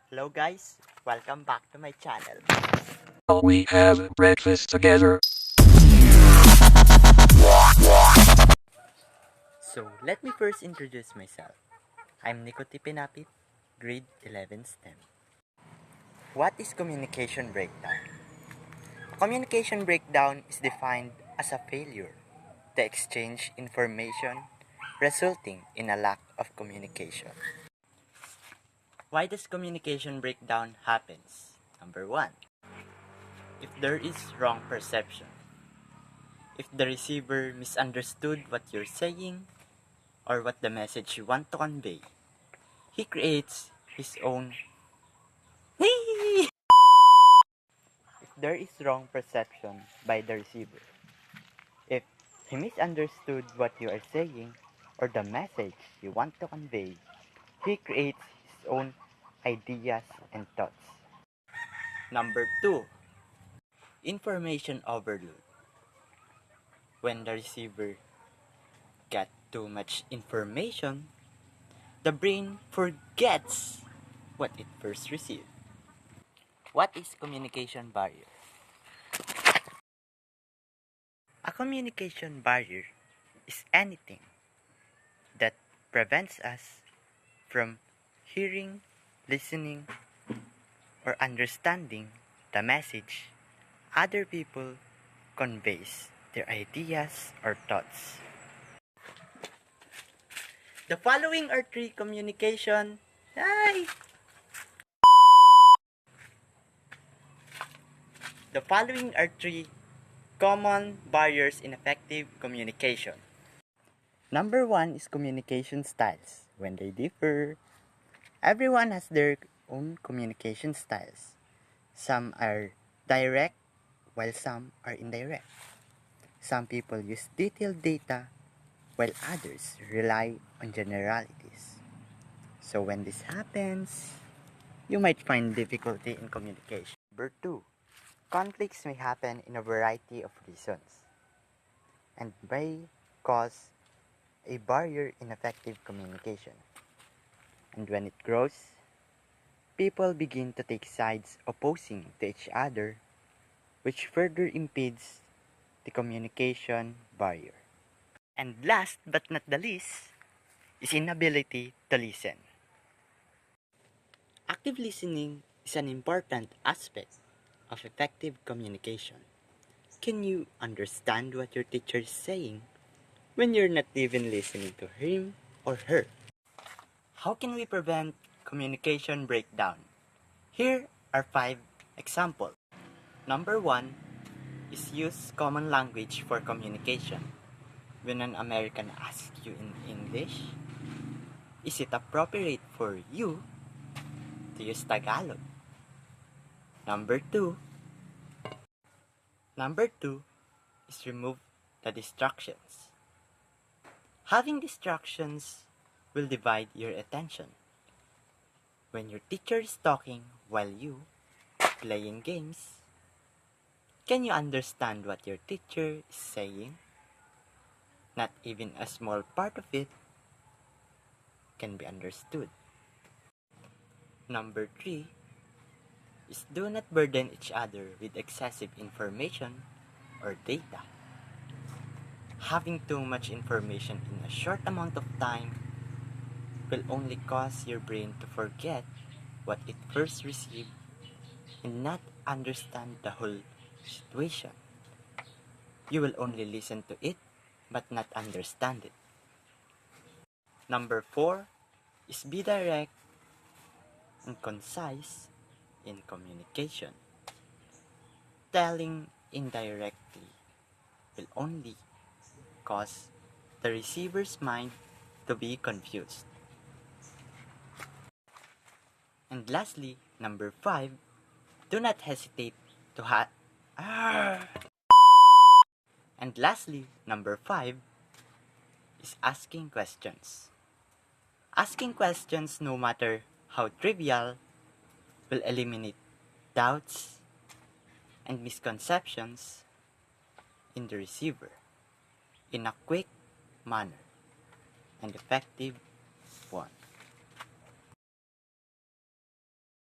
Hello guys, welcome back to my channel. We have breakfast together. So let me first introduce myself. I'm Nico Tipinapit, grade 11 STEM. What is communication breakdown? A communication breakdown is defined as a failure to exchange information resulting in a lack of communication. Why does communication breakdown happens? Number 1. If there is wrong perception. If the receiver misunderstood what you're saying or what the message you want to convey, he creates his own. If there is wrong perception by the receiver, if he misunderstood what you are saying or the message you want to convey, he creates his own ideas and thoughts. Number 2, information overload. When the receiver got too much information, the brain forgets what it first received. What is communication barrier? A communication barrier is anything that prevents us from hearing, listening, or understanding the message other people conveys their ideas or thoughts. The following are three communication. Hi! The following are three common barriers in effective communication. Number 1 is communication styles. When they differ, everyone has their own communication styles. Some are direct, while some are indirect. Some people use detailed data, while others rely on generalities. So when this happens, you might find difficulty in communication. Number 2, conflicts may happen in a variety of reasons and may cause a barrier in effective communication. And when it grows, people begin to take sides opposing to each other, which further impedes the communication barrier. And last but not the least is inability to listen. Active listening is an important aspect of effective communication. Can you understand what your teacher is saying when you're not even listening to him or her? How can we prevent communication breakdown? Here are 5 examples. Number 1 is use common language for communication. When an American asks you in English, is it appropriate for you to use Tagalog? Number 2 is remove the distractions. Having distractions will divide your attention. When your teacher is talking while you playing games, can you understand what your teacher is saying? Not even a small part of it can be understood. Number 3 is do not burden each other with excessive information or data. Having too much information in a short amount of time will only cause your brain to forget what it first received and not understand the whole situation. You will only listen to it but not understand it. Number 4 is be direct and concise in communication. Telling indirectly will only cause the receiver's mind to be confused. And lastly, number 5, do not hesitate to And lastly, number 5 is asking questions. Asking questions, no matter how trivial, will eliminate doubts and misconceptions in the receiver in a quick manner and effective one.